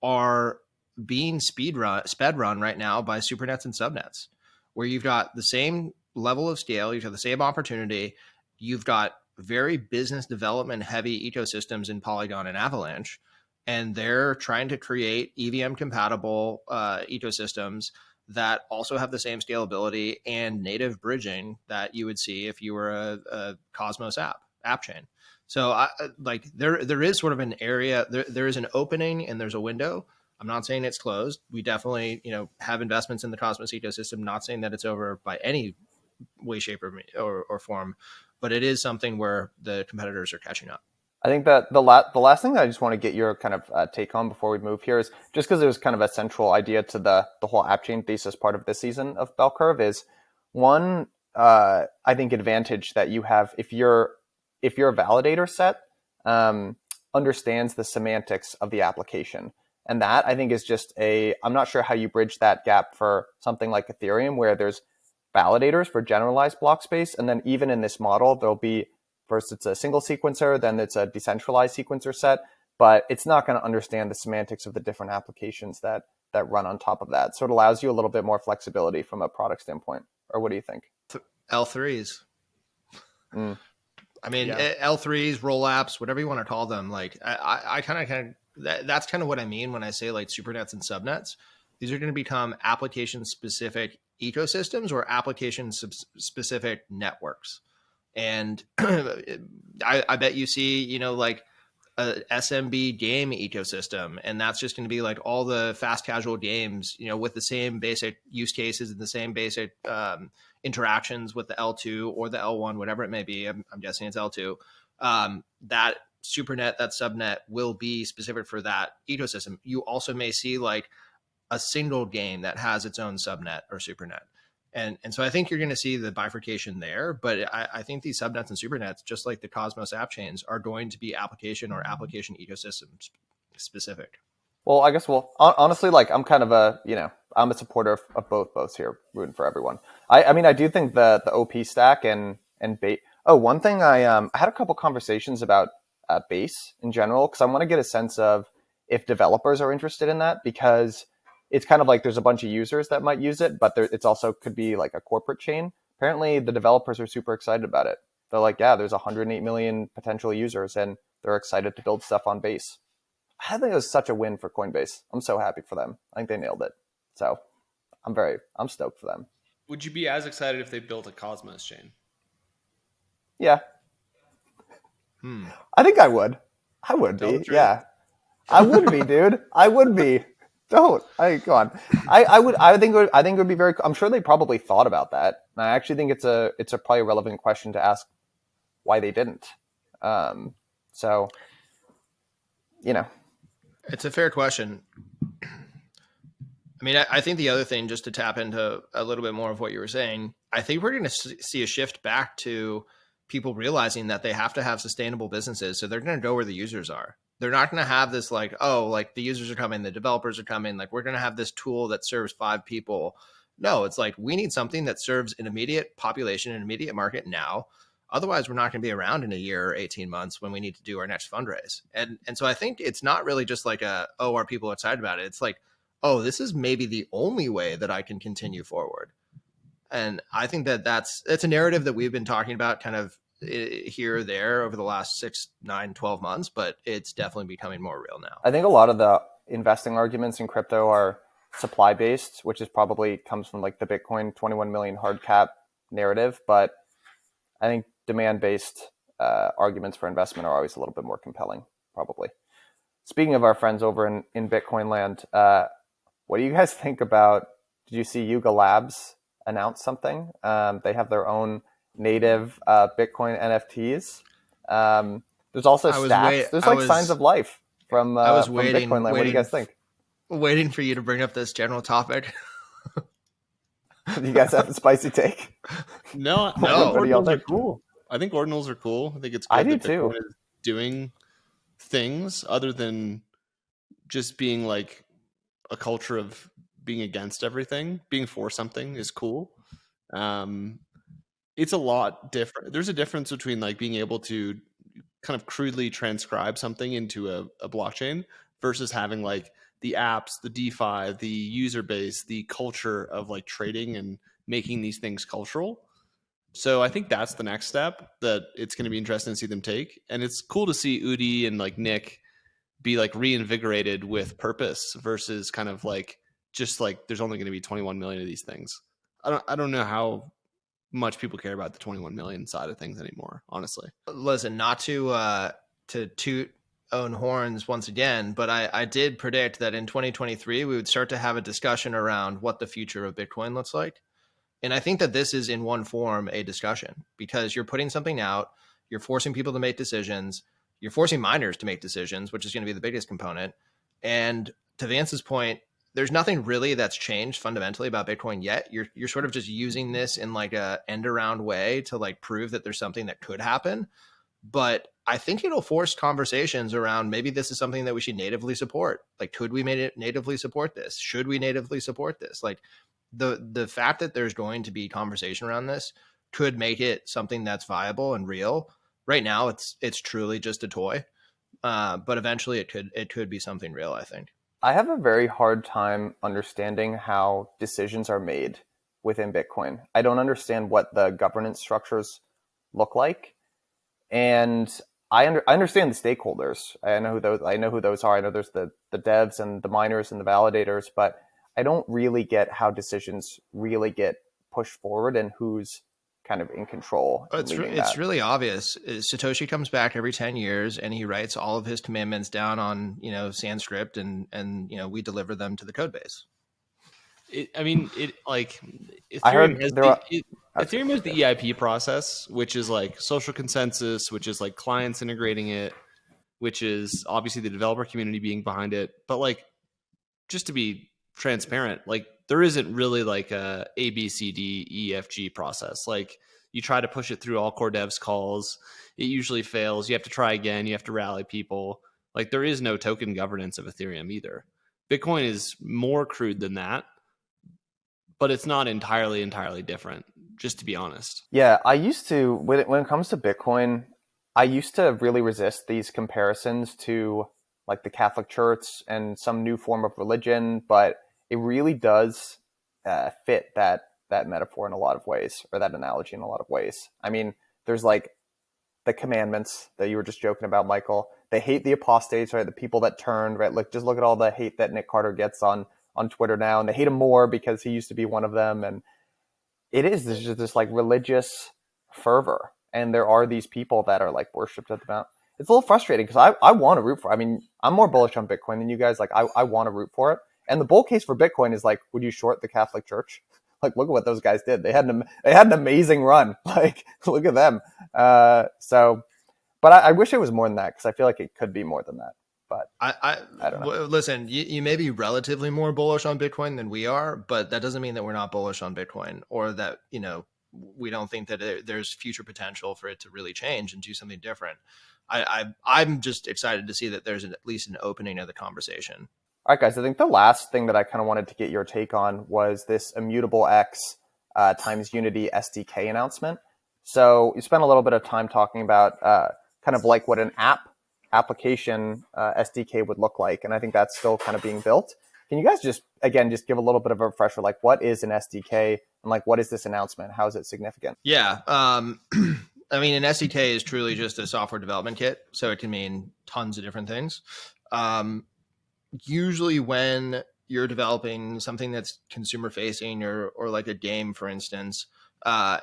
are being sped run right now by supernets and subnets, where you've got the same level of scale, you've got the same opportunity, you've got very business development heavy ecosystems in Polygon and Avalanche, and they're trying to create EVM compatible ecosystems that also have the same scalability and native bridging that you would see if you were a Cosmos app chain. So there is sort of an area, there is an opening and there's a window. I'm not saying it's closed. We definitely, have investments in the Cosmos ecosystem, not saying that it's over by any way, shape, or form, but it is something where the competitors are catching up. I think that the last thing that I just want to get your kind of take on before we move here is just because it was kind of a central idea to the whole app chain thesis part of this season of Bell Curve is one, I think advantage that you have if your validator set understands the semantics of the application. And that I think is just I'm not sure how you bridge that gap for something like Ethereum where there's validators for generalized block space. And then even in this model, there'll be first it's a single sequencer, then it's a decentralized sequencer set, but it's not going to understand the semantics of the different applications that run on top of that. So it allows you a little bit more flexibility from a product standpoint. Or what do you think? L3s. I mean, Yeah. L3s, rollups, whatever you want to call them. Like I kind of that's kind of what I mean when I say like supernets and subnets. These are going to become application specific ecosystems or application specific networks. And I bet you see, like a SMB game ecosystem, and that's just going to be like all the fast casual games, with the same basic use cases and the same basic interactions with the L2 or the L1, whatever it may be. I'm guessing it's L2. That supernet, that subnet will be specific for that ecosystem. You also may see like a single game that has its own subnet or supernet. And so I think you're going to see the bifurcation there, but I think these subnets and supernets, just like the Cosmos app chains, are going to be application or application ecosystem specific. Well, I guess honestly, like I'm kind of I'm a supporter of both boats here, rooting for everyone. I mean, I do think the OP stack and bait. Oh, one thing I had a couple conversations about base in general because I want to get a sense of if developers are interested in that because it's kind of like there's a bunch of users that might use it, but it's also could be like a corporate chain. Apparently, the developers are super excited about it. They're like, yeah, there's 108 million potential users, and they're excited to build stuff on Base. I think it was such a win for Coinbase. I'm so happy for them. I think they nailed it. So I'm stoked for them. Would you be as excited if they built a Cosmos chain? Yeah. I think I would. I would be. Yeah. I would be, dude. I would be. Go on. I think it would be very. I'm sure they probably thought about that. And I actually think it's a probably relevant question to ask why they didn't. So, it's a fair question. I mean, I think the other thing, just to tap into a little bit more of what you were saying, I think we're going to see a shift back to people realizing that they have to have sustainable businesses. So they're going to go where the users are. They're not going to have this like, oh, like the users are coming, the developers are coming, like we're going to have this tool that serves 5 people. No, it's like we need something that serves an immediate population, an immediate market now. Otherwise, we're not going to be around in a year or 18 months when we need to do our next fundraise. And so I think it's not really just like are people excited about it? It's like, oh, this is maybe the only way that I can continue forward. And I think that's a narrative that we've been talking about kind of here or there over the last 6, 9, 12 months, but it's definitely becoming more real now. I think a lot of the investing arguments in crypto are supply based, which is probably comes from like the Bitcoin 21 million hard cap narrative. But I think demand based arguments for investment are always a little bit more compelling, probably. Speaking of our friends over in Bitcoin land, what do you guys think about, did you see Yuga Labs announce something? They have their own native Bitcoin NFTs. There's also stacks. There's signs of life from Bitcoin land. What do you guys think? Waiting for you to bring up this general topic. Do you guys have a spicy take? No. What do y'all Ordinals are think? cool. I think ordinals are cool. I think it's good. I do too. doing things other than just being like a culture of being against everything. Being for something is cool. It's a lot different. There's a difference between like being able to kind of crudely transcribe something into a blockchain versus having like the apps, the DeFi, the user base, the culture of like trading and making these things cultural. So I think that's the next step that it's going to be interesting to see them take. And it's cool to see Udi and like Nick be like reinvigorated with purpose versus kind of like just like there's only going to be 21 million of these things. I don't know how much people care about the 21 million side of things anymore, honestly. Listen, not to toot own horns once again, but I did predict that in 2023 we would start to have a discussion around what the future of Bitcoin looks like. And I think that this is in one form a discussion, because you're putting something out, you're forcing people to make decisions, you're forcing miners to make decisions, which is going to be the biggest component. And to Vance's point, there's nothing really that's changed fundamentally about Bitcoin yet. You're sort of just using this in like a end around way to like prove that there's something that could happen. But I think it'll force conversations around maybe this is something that we should natively support. Like, could we natively support this? Should we natively support this? Like the fact that there's going to be conversation around this could make it something that's viable and real. Right now, it's truly just a toy, but eventually it could be something real, I think. I have a very hard time understanding how decisions are made within Bitcoin. I don't understand what the governance structures look like, and I understand the stakeholders. I know who those are. I know there's the devs and the miners and the validators, but I don't really get how decisions really get pushed forward and who's kind of in control. It's really obvious. Satoshi comes back every 10 years and he writes all of his commandments down on, Sanskrit and we deliver them to the code base. Ethereum has the EIP process, which is like social consensus, which is like clients integrating it, which is obviously the developer community being behind it. But like, just to be transparent, like there isn't really like a ABCDEFG process. Like you try to push it through all core devs calls, it usually fails. You have to try again. You have to rally people. Like there is no token governance of Ethereum either. Bitcoin is more crude than that, but it's not entirely different, just to be honest. Yeah, I used to, when it comes to Bitcoin, I used to really resist these comparisons to like the Catholic Church and some new form of religion, but it really does fit that metaphor in a lot of ways, or that analogy in a lot of ways. I mean, there's like the commandments that you were just joking about, Michael. They hate the apostates, right? The people that turned, right? Like just look at all the hate that Nick Carter gets on Twitter now, and they hate him more because he used to be one of them. And there's just this like religious fervor, and there are these people that are like worshipped at the mount. It's a little frustrating because I want to root for it. I mean, I'm more bullish on Bitcoin than you guys. Like I want to root for it. And the bull case for Bitcoin is like, would you short the Catholic Church? Like, look at what those guys did. They had an amazing run. Like, look at them. But I wish it was more than that, because I feel like it could be more than that. But I don't know. Listen, you may be relatively more bullish on Bitcoin than we are, but that doesn't mean that we're not bullish on Bitcoin, or that, we don't think that there's future potential for it to really change and do something different. I'm just excited to see that there's at least an opening of the conversation. All right, guys, I think the last thing that I kind of wanted to get your take on was this Immutable X times Unity SDK announcement. So you spent a little bit of time talking about kind of like what an application SDK would look like, and I think that's still kind of being built. Can you guys just give a little bit of a refresher, like what is an SDK and like what is this announcement? How is it significant? Yeah. I mean, an SDK is truly just a software development kit, so it can mean tons of different things. Usually when you're developing something that's consumer facing or like a game, for instance,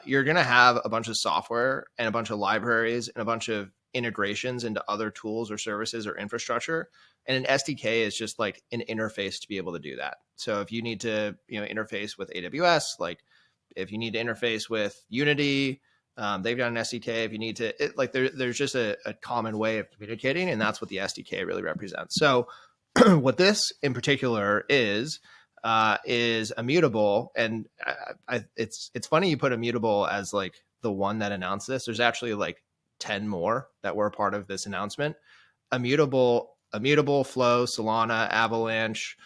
you're going to have a bunch of software and a bunch of libraries and a bunch of integrations into other tools or services or infrastructure. And an SDK is just like an interface to be able to do that. So if you need to, interface with AWS, like if you need to interface with Unity, they've got an SDK. If you need to, there's just a common way of communicating, and that's what the SDK really represents. So what this in particular is immutable, and it's funny you put immutable as like the one that announced this. There's actually like 10 more that were a part of this announcement. Immutable, Flow, Solana, Avalanche.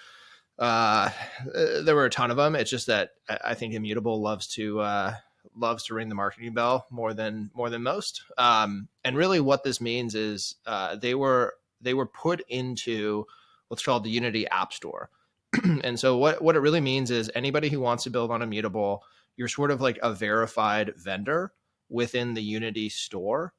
There were a ton of them. It's just that I think Immutable loves to ring the marketing bell more than most. And really, what this means is they were put into what's called the Unity App Store. And so what it really means is anybody who wants to build on Immutable, you're sort of like a verified vendor within the Unity store.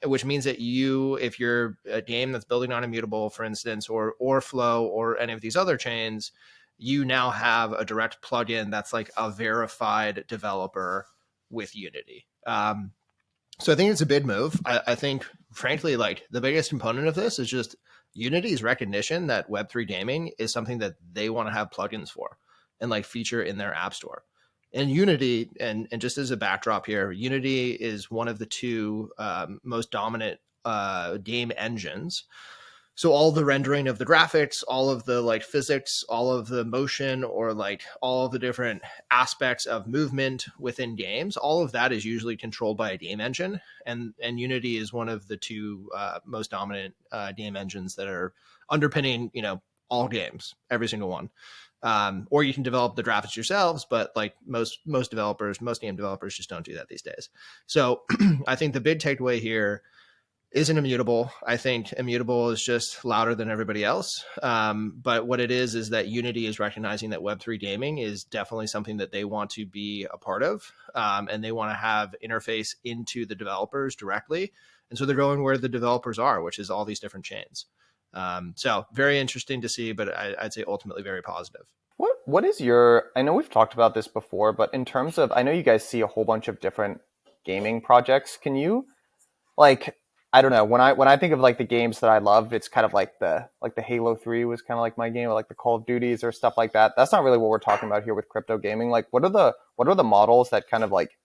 Which means that if you're a game that's building on Immutable, for instance, or Flow or any of these other chains, you now have a direct plugin that's like a verified developer with Unity. So I think it's a big move. I think, frankly, like the biggest component of this is just Unity's recognition that Web3 gaming is something that they want to have plugins for and like feature in their app store. And Unity, and just as a backdrop here, Unity is one of the two most dominant game engines. So all the rendering of the graphics, all of the like physics, all of the motion, or like all of the different aspects of movement within games, all of that is usually controlled by a game engine. And Unity is one of the two most dominant game engines that are underpinning, all games, every single one. Or you can develop the graphics yourselves, but like most game developers just don't do that these days. So I think the big takeaway here isn't Immutable. I think Immutable is just louder than everybody else. But what it is that Unity is recognizing that Web3 gaming is definitely something that they want to be a part of. And they want to have interface into the developers directly. And so they're going where the developers are, which is all these different chains. So very interesting to see, but I'd say ultimately very positive. What is I know we've talked about this before, but in terms of, I know you guys see a whole bunch of different gaming projects. Can you, like, I don't know, when I think of like the games that I love, it's kind of like the Halo 3 was kind of like my game, or like the Call of Duties or stuff like that. That's not really what we're talking about here with crypto gaming. Like, what are the models that kind of like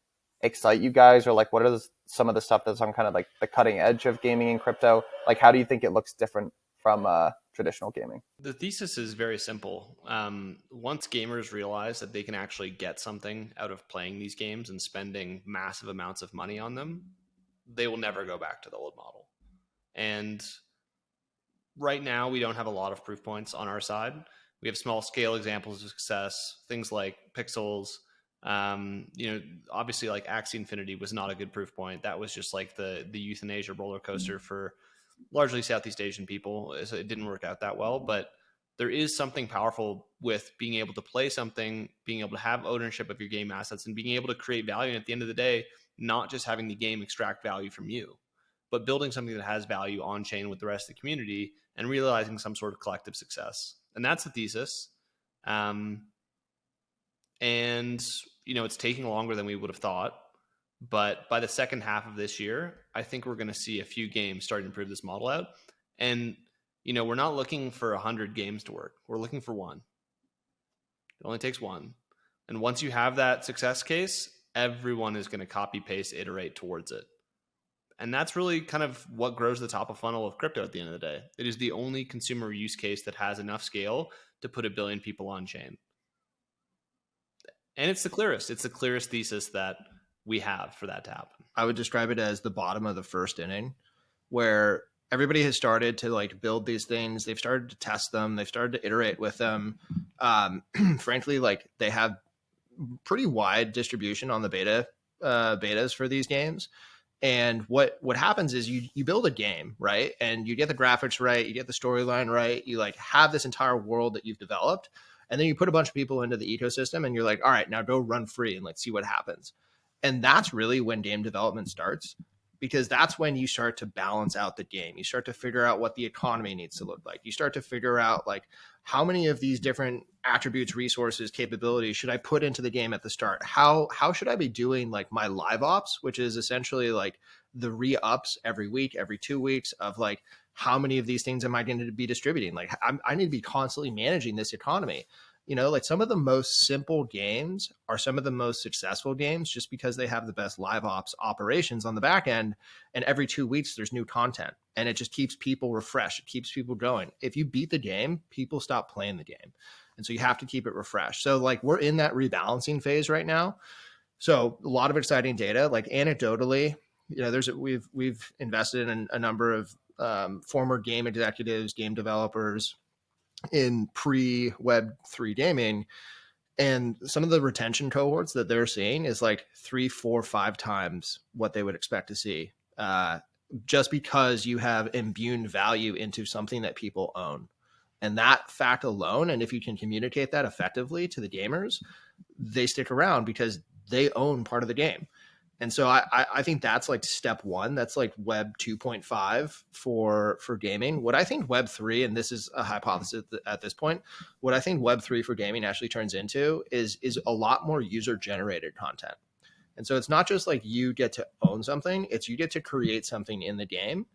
excite you guys, or like what are some of the stuff that's on kind of like the cutting edge of gaming in crypto? Like, how do you think it looks different from traditional gaming? The thesis is very simple. Once gamers realize that they can actually get something out of playing these games and spending massive amounts of money on them, they will never go back to the old model. And right now, we don't have a lot of proof points on our side. We have small scale examples of success, things like Pixels. Obviously, like Axie Infinity was not a good proof point. That was just like the euthanasia roller coaster for largely Southeast Asian people. So it didn't work out that well, but there is something powerful with being able to play something, being able to have ownership of your game assets, and being able to create value. And at the end of the day, not just having the game extract value from you, but building something that has value on chain with the rest of the community and realizing some sort of collective success. And that's the thesis. And, it's taking longer than we would have thought. But by the second half of this year, I think we're going to see a few games starting to prove this model out. And, we're not looking for 100 games to work. We're looking for one. It only takes one. And once you have that success case, everyone is going to copy, paste, iterate towards it. And that's really kind of what grows the top of funnel of crypto at the end of the day. It is the only consumer use case that has enough scale to put 1 billion people on chain. And it's the clearest thesis that we have for that to happen. I would describe it as the bottom of the first inning, where everybody has started to like build these things. They've started to test them. They've started to iterate with them. Frankly, like they have pretty wide distribution on the betas for these games. And what happens is you build a game, right? And you get the graphics right, you get the storyline right, you like have this entire world that you've developed, and then you put a bunch of people into the ecosystem and you're like, all right, now go run free and like see what happens. And that's really when game development starts, because that's when you start to balance out the game. You start to figure out what the economy needs to look like. You start to figure out like how many of these different attributes, resources, capabilities should I put into the game at the start? How should I be doing like my live ops, which is essentially like the re-ups every week, every 2 weeks of like, how many of these things am I going to be distributing? Like I need to be constantly managing this economy. Like some of the most simple games are some of the most successful games just because they have the best live ops operations on the back end. And every 2 weeks, there's new content and it just keeps people refreshed. It keeps people going. If you beat the game, people stop playing the game. And so you have to keep it refreshed. So like we're in that rebalancing phase right now. So a lot of exciting data, like anecdotally, we've invested in a number of former game executives, game developers in pre-Web3 gaming. And some of the retention cohorts that they're seeing is like 3, 4, 5 times what they would expect to see, just because you have imbued value into something that people own. And that fact alone, and if you can communicate that effectively to the gamers, they stick around because they own part of the game. And so I think that's like step one. That's like Web 2.5 for gaming. What I think Web 3, and this is a hypothesis at this point, what I think Web 3 for gaming actually turns into is a lot more user generated content. And so it's not just like you get to own something, it's you get to create something in the game.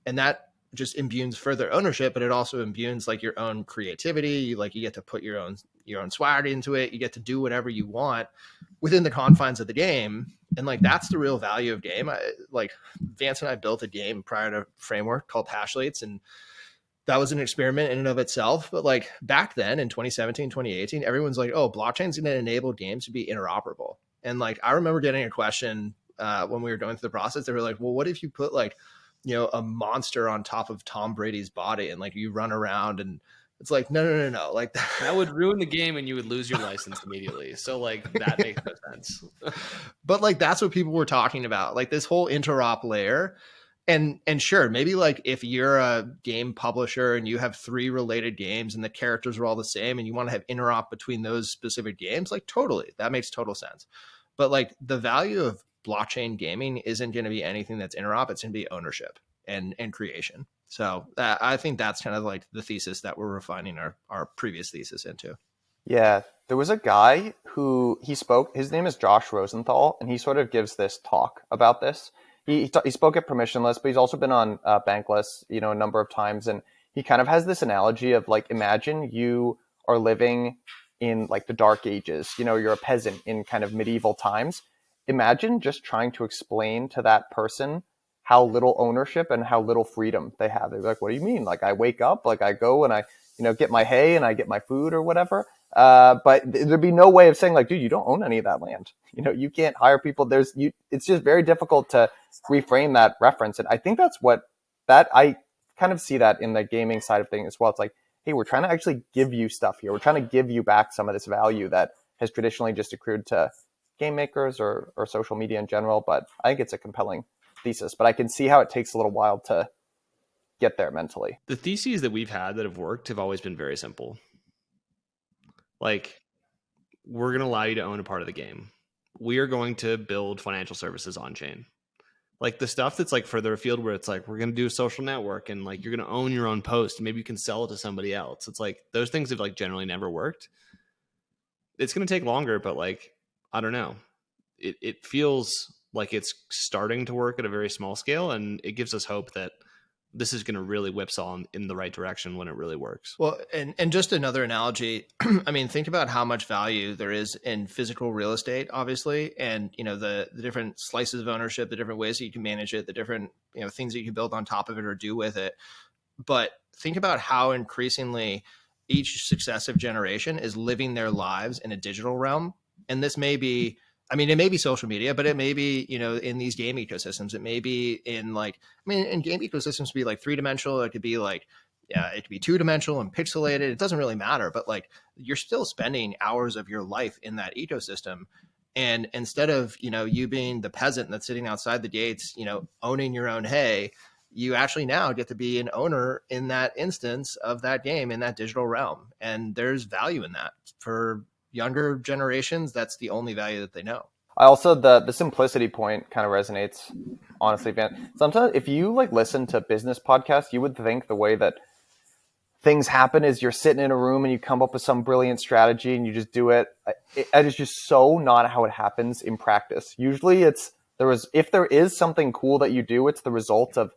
And that just imbues further ownership, but it also imbues like your own creativity. You get to put your own swag into it. You get to do whatever you want within the confines of the game. And like, that's the real value of game. Like Vance and I built a game prior to Framework called Hashlates, and that was an experiment in and of itself. But like back then in 2017, 2018, everyone's like, oh, blockchain's going to enable games to be interoperable. And like, I remember getting a question when we were going through the process. They were like, well, what if you put like, a monster on top of Tom Brady's body and like you run around? And it's like, no. Like that would ruin the game and you would lose your license immediately. So like that makes no sense. But like, that's what people were talking about, like this whole interop layer. And sure, maybe like if you're a game publisher and you have 3 related games and the characters are all the same and you want to have interop between those specific games, like totally, that makes total sense. But like the value of blockchain gaming isn't going to be anything that's interop. It's going to be ownership and creation. So I think that's kind of like the thesis that we're refining our previous thesis into. Yeah, there was a guy who he spoke. His name is Josh Rosenthal, and he sort of gives this talk about this. He spoke at Permissionless, but he's also been on Bankless, a number of times, and he kind of has this analogy of like, imagine you are living in like the Dark Ages. You're a peasant in kind of medieval times. Imagine just trying to explain to that person how little ownership and how little freedom they have. They're like, what do you mean? Like I wake up, like I go and I, get my hay and I get my food or whatever. But there'd be no way of saying like, dude, you don't own any of that land. You can't hire people. It's just very difficult to reframe that reference. And I think I kind of see that in the gaming side of things as well. It's like, hey, we're trying to actually give you stuff here. We're trying to give you back some of this value that has traditionally just accrued to game makers or social media in general. But I think it's a compelling thesis, but I can see how it takes a little while to get there mentally. The theses that we've had that have worked have always been very simple. Like, we're going to allow you to own a part of the game. We are going to build financial services on chain. Like the stuff that's like further afield where it's like, we're going to do a social network and like, you're going to own your own post. And maybe you can sell it to somebody else. It's like, those things have like generally never worked. It's going to take longer, but like, I don't know. It feels like it's starting to work at a very small scale, and it gives us hope that this is going to really whipsaw in the right direction when it really works. Well, and just another analogy, I mean, think about how much value there is in physical real estate, obviously, and the different slices of ownership, the different ways that you can manage it, the different things that you can build on top of it or do with it. But think about how increasingly each successive generation is living their lives in a digital realm, and this may be. I mean, it may be social media, but it may be, in these game ecosystems. It may be in in game ecosystems be like 3-dimensional. It could be like, it could be 2-dimensional and pixelated. It doesn't really matter, but like you're still spending hours of your life in that ecosystem. And instead of, you being the peasant that's sitting outside the gates, owning your own hay, you actually now get to be an owner in that instance of that game in that digital realm. And there's value in that for younger generations. That's the only value that they know. I also, the simplicity point kind of resonates, honestly, Van. Sometimes if you like listen to business podcasts, you would think the way that things happen is you're sitting in a room and you come up with some brilliant strategy and you just do it. It is just so not how it happens in practice. Usually if there is something cool that you do, it's the result of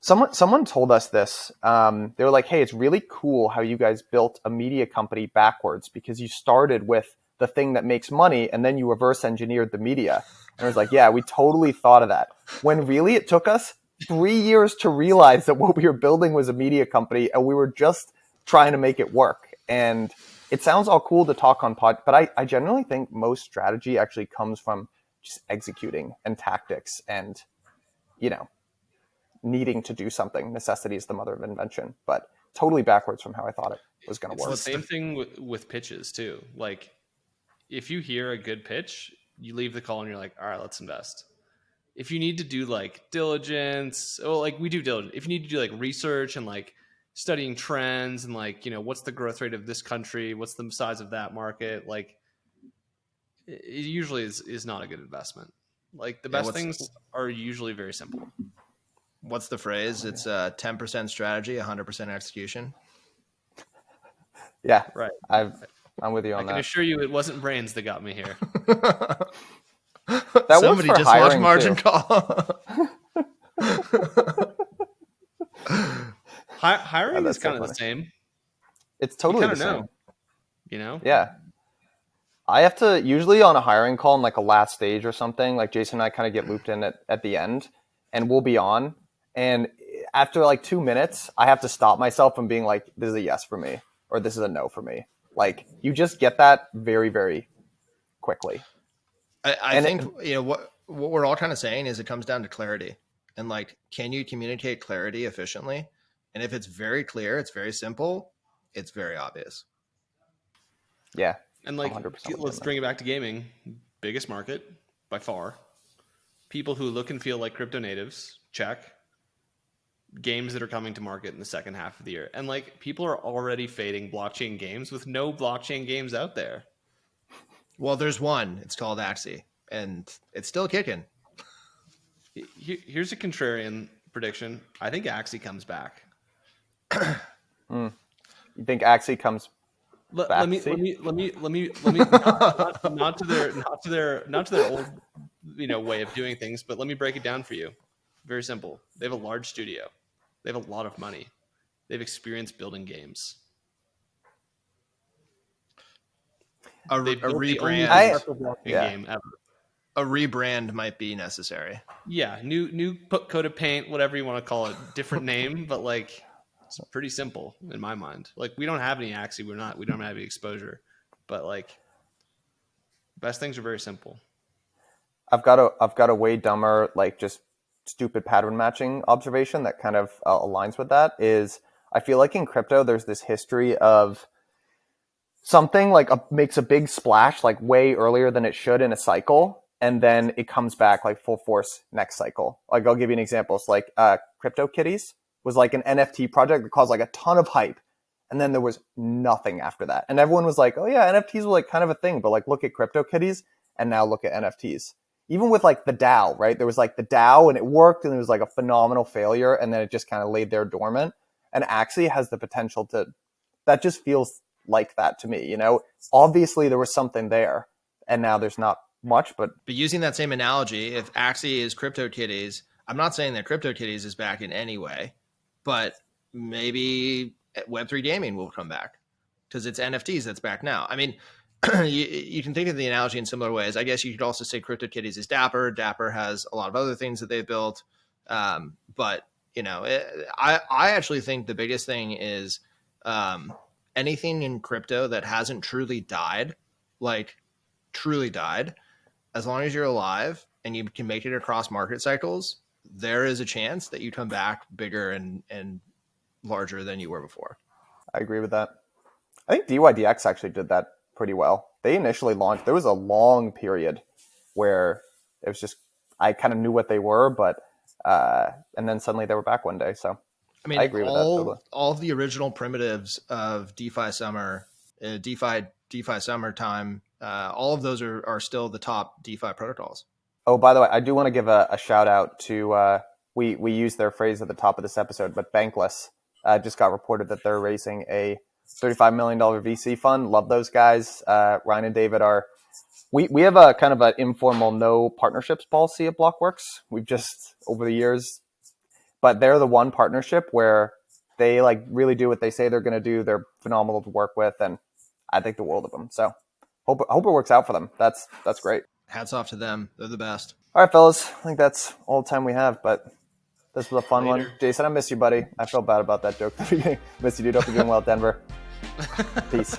someone told us this. They were like, hey, it's really cool how you guys built a media company backwards because you started with the thing that makes money and then you reverse engineered the media. And I was like, yeah, we totally thought of that. When really it took us 3 years to realize that what we were building was a media company and we were just trying to make it work. And it sounds all cool to talk on but I generally think most strategy actually comes from just executing and tactics and needing to do something. Necessity is the mother of invention, but totally backwards from how I thought it was going to It's work. the same thing with pitches too. Like if you hear a good pitch, you leave the call and you're like, all right, let's invest. If you need to do like diligence, we do diligence. If you need to do like research and like studying trends and like, what's the growth rate of this country? What's the size of that market? Like it usually is not a good investment. Like the best things are usually very simple. What's the phrase? It's 10% strategy, 100% execution. Yeah, right. I'm with you on I that. can assure you, it wasn't brains that got me here. That Somebody works for just watched hiring Margin too. Call. Hiring that's is so kind of the funny. same. It's totally the You kind of same. know. Yeah. I have to usually on a hiring call in like a last stage or something, like Jason and I kind of get looped in at the end and we'll be on. And after like 2 minutes, I have to stop myself from being like, this is a yes for me or this is a no for me. Like you just get that very, very quickly. I think what we're all kind of saying is it comes down to clarity and like, can you communicate clarity efficiently? And if it's very clear, it's very simple, it's very obvious. Yeah. And like, 100% let's bring it back to gaming. Biggest market by far. People who look and feel like crypto natives, check. Games that are coming to market in the second half of the year. And like, people are already fading blockchain games with no blockchain games out there. Well, there's one. It's called Axie, and it's still kicking. Here's a contrarian prediction. I think Axie comes back. You think Axie comes back? Let me not to their old way of doing things, but let me break it down for you. Very simple. They have a large studio. They have a lot of money. They have experience building games. A rebrand. Game ever. A rebrand might be necessary. Yeah, new coat of paint, whatever you want to call it, different name, but like it's pretty simple in my mind. Like we don't have any Axie, we don't have any exposure, but like best things are very simple. I've got a way dumber, like just stupid pattern matching observation that kind of aligns with that. Is I feel like in crypto there's this history of something like makes a big splash like way earlier than it should in a cycle, and then it comes back like full force next cycle. Like I'll give you an example. It's like CryptoKitties was like an NFT project that caused like a ton of hype, and then there was nothing after that. And everyone was like, oh yeah, NFTs were like kind of a thing, but like look at CryptoKitties and now look at NFTs. Even with like the DAO, right? There was like the DAO and it worked and it was like a phenomenal failure, and then it just kind of laid there dormant. And Axie has the potential to, that just feels like that to me, Obviously there was something there and now there's not much, but using that same analogy, if Axie is CryptoKitties, I'm not saying that CryptoKitties is back in any way, but maybe Web3 gaming will come back because it's NFTs that's back now. I mean, you can think of the analogy in similar ways. I guess you could also say CryptoKitties is Dapper. Dapper has a lot of other things that they've built. But I actually think the biggest thing is anything in crypto that hasn't truly died, as long as you're alive and you can make it across market cycles, there is a chance that you come back bigger and larger than you were before. I agree with that. I think DYDX actually did that pretty well. They initially launched, there was a long period where it was just, I kind of knew what they were, but, and then suddenly they were back one day. So I mean, I agree with that totally. All of the original primitives of DeFi Summer, DeFi Summertime, all of those are still the top DeFi protocols. Oh, by the way, I do want to give a shout out to, we used their phrase at the top of this episode, but Bankless just got reported that they're raising a $35 million VC fund. Love those guys. Ryan and David we have a kind of an informal no partnerships policy at Blockworks. We've just, over the years, but they're the one partnership where they like really do what they say they're going to do. They're phenomenal to work with, and I think the world of them. So hope it works out for them. That's great. Hats off to them. They're the best. All right, fellas. I think that's all the time we have, but this was a fun one. Jason, I miss you, buddy. I felt bad about that joke at the beginning. Miss you, dude. Hope you're doing well at Denver. Peace.